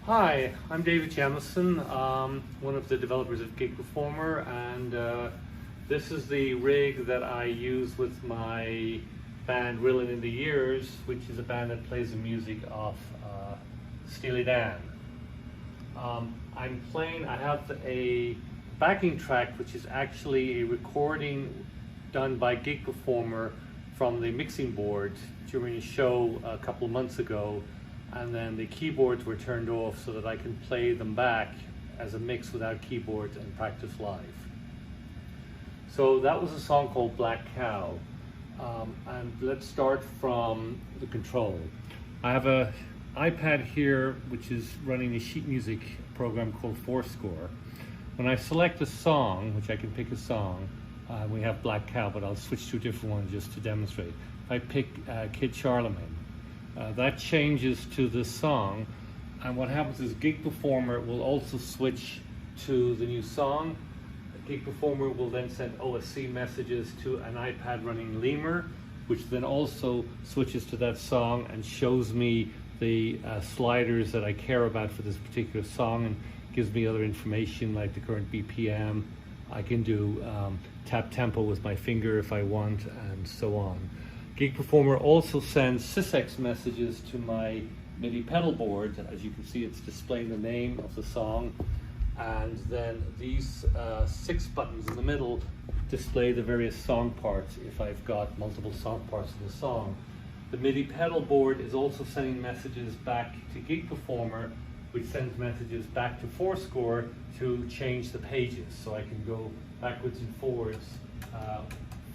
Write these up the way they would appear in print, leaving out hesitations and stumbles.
Hi, I'm David Jameson, one of the developers of Gig Performer, and this is the rig that I use with my band Reelin in the Years, which is a band that plays the music of Steely Dan. I have a backing track which is actually a recording done by Gig Performer from the mixing board during a show a couple of months ago, and then the keyboards were turned off so that I can play them back as a mix without keyboards and practice live. So that was a song called Black Cow. And let's start from the control. I have an iPad here which is running a sheet music program called Forscore. When I select a song, which I can pick a song, we have Black Cow, but I'll switch to a different one just to demonstrate. If I pick Kid Charlemagne, that changes to this song, and what happens is Gig Performer will also switch to the new song. Gig Performer will then send OSC messages to an iPad running Lemur, which then also switches to that song and shows me the sliders that I care about for this particular song, and gives me other information like the current BPM. I can do tap tempo with my finger if I want, and so on. Gig Performer also sends sysx messages to my MIDI pedal board. As you can see, it's displaying the name of the song, and then these 6 buttons in the middle display the various song parts if I've got multiple song parts of the song. The MIDI pedal board is also sending messages back to Gig Performer, which sends messages back to Forscore to change the pages, so I can go backwards and forwards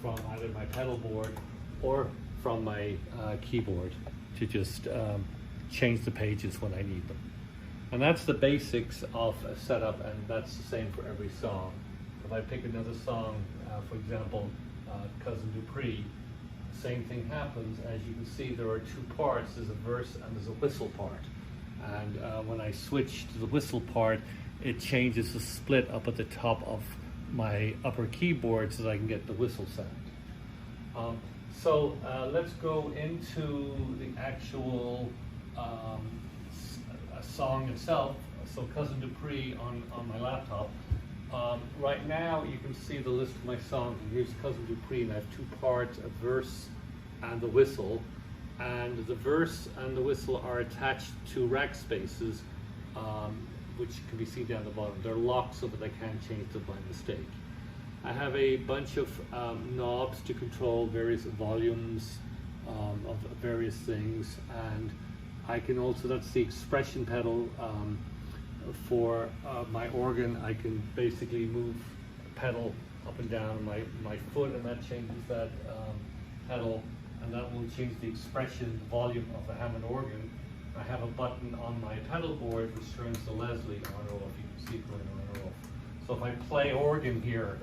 from either my pedal board or from my keyboard to just change the pages when I need them. And that's the basics of a setup, and that's the same for every song. If I pick another song, for example, Cousin Dupree, the same thing happens. As you can see, there are 2 parts. There's a verse and there's a whistle part. And when I switch to the whistle part, it changes the split up at the top of my upper keyboard so that I can get the whistle sound. So let's go into the actual song itself. So Cousin Dupree on my laptop. Right now you can see the list of my songs, and here's Cousin Dupree, and I have 2 parts, a verse and the whistle. And the verse and the whistle are attached to rack spaces, which can be seen down the bottom. They're locked so that I can't change them by mistake. I have a bunch of knobs to control various volumes of various things, and I can also, that's the expression pedal for my organ. I can basically move the pedal up and down my foot, and that changes that pedal, and that will change the expression, the volume of the Hammond organ. I have a button on my pedal board which turns the Leslie on or off. You can see it going on or off. So if I play organ here,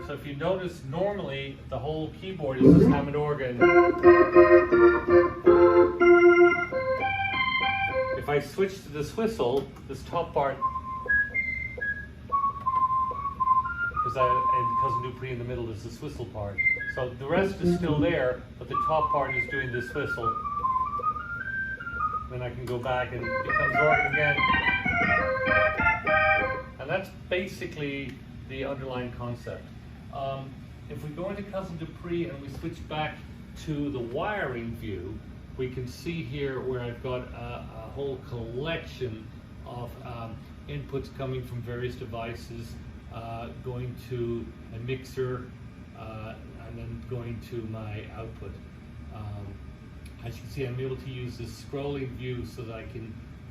so if you notice, normally the whole keyboard is this Hammond organ. If I switch to this whistle, this top part, because and Cousin Dupree in the middle is this whistle part. So the rest is still there, but the top part is doing this whistle. Then I can go back and it becomes organ again. And that's basically the underlying concept. If we go into Cousin Dupree and we switch back to the wiring view, we can see here where I've got a whole collection of inputs coming from various devices, going to a mixer, and then going to my output. As you can see, I'm able to use this scrolling view so that I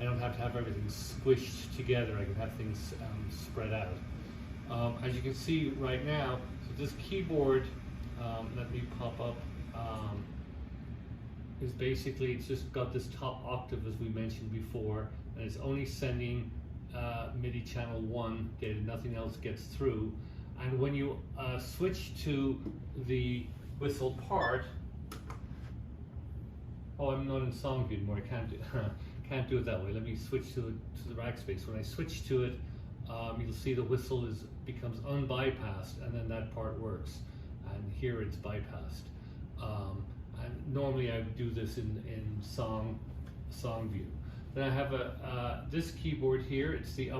don't have to have everything squished together. I can have things spread out. As you can see right now, so this keyboard, let me pop up, is basically, it's just got this top octave as we mentioned before, and it's only sending MIDI channel 1 data, nothing else gets through. And when you switch to the whistle part, oh, I'm not in song view anymore, I can't do it that way. Let me switch to the rack space. When I switch to it, you'll see the whistle becomes unbypassed, and then that part works. And here it's bypassed. And normally I would do this in song view. Then I have this keyboard here. It's the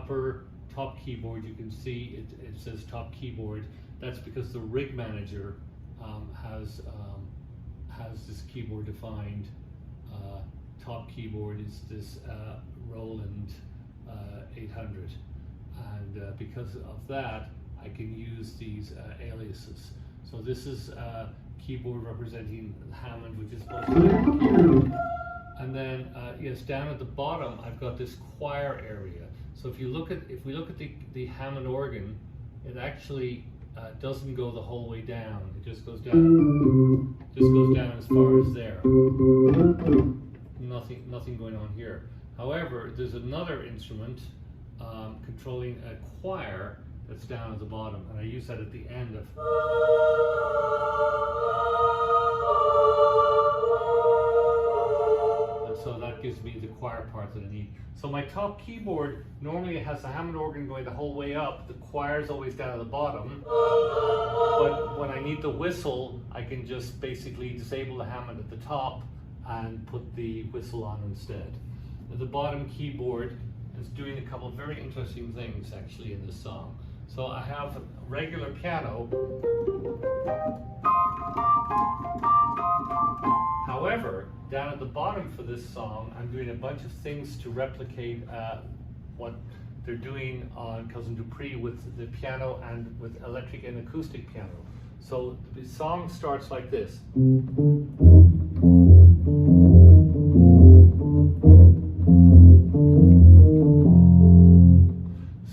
top keyboard. You can see it says top keyboard. That's because the rig manager has this keyboard defined. Top keyboard is this Roland 800, and because of that I can use these aliases. So this is keyboard representing Hammond, which is most keyboard. And then yes, down at the bottom I've got this choir area. So if we look at the Hammond organ, it actually doesn't go the whole way down. It just goes down. As far as there. Nothing going on here. However, there's another instrument controlling a choir that's down at the bottom, and I use that at the end of. And so that gives me the choir part that I need. So my top keyboard, normally it has the Hammond organ going the whole way up. The choir's always down at the bottom. But when I need the whistle, I can just basically disable the Hammond at the top and put the whistle on instead. The bottom keyboard is doing a couple of very interesting things actually in this song. So I have a regular piano. However, down at the bottom for this song, I'm doing a bunch of things to replicate what they're doing on Cousin Dupree with the piano and with electric and acoustic piano. So the song starts like this.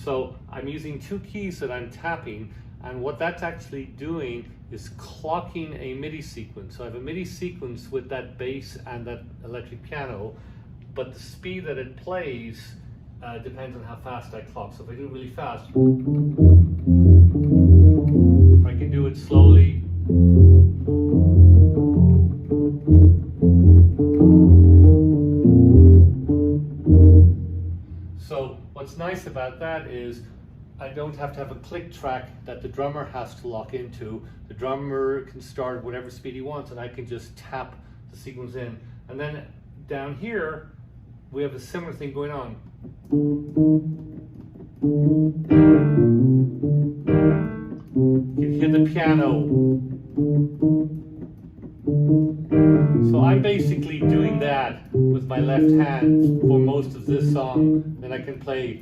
So I'm using two keys that I'm tapping, and what that's actually doing is clocking a MIDI sequence. So I have a MIDI sequence with that bass and that electric piano, but the speed that it plays depends on how fast I clock. So if I do it really fast, I can do it slowly. So what's nice about that is I don't have to have a click track that the drummer has to lock into. The drummer can start whatever speed he wants, and I can just tap the sequence in. And then down here, we have a similar thing going on. You can hear the piano. So I'm basically doing that with my left hand for most of this song. Then I can play.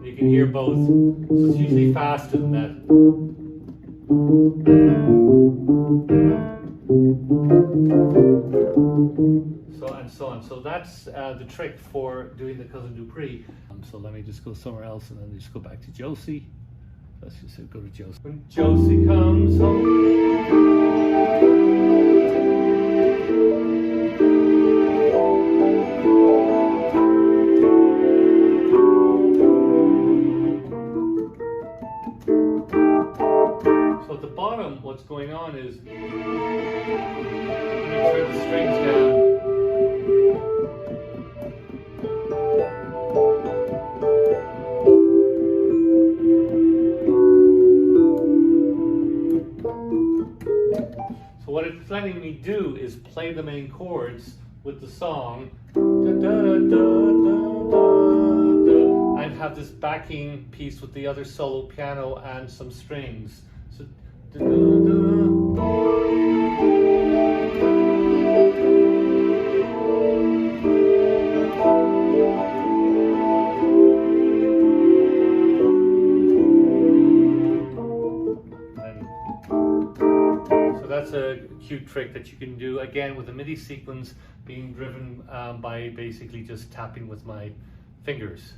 You can hear both. So it's usually faster than that. So and so on. So that's the trick for doing the Cousin Dupree. So let me just go somewhere else and then just go back to Josie. Let's just go to Josie. When Josie comes home. So at the bottom, what's going on is let me turn the strings down. So what it's letting me do is play the main chords with the song, and have this backing piece with the other solo piano and some strings. So, that's a cute trick that you can do again with a MIDI sequence being driven by basically just tapping with my fingers.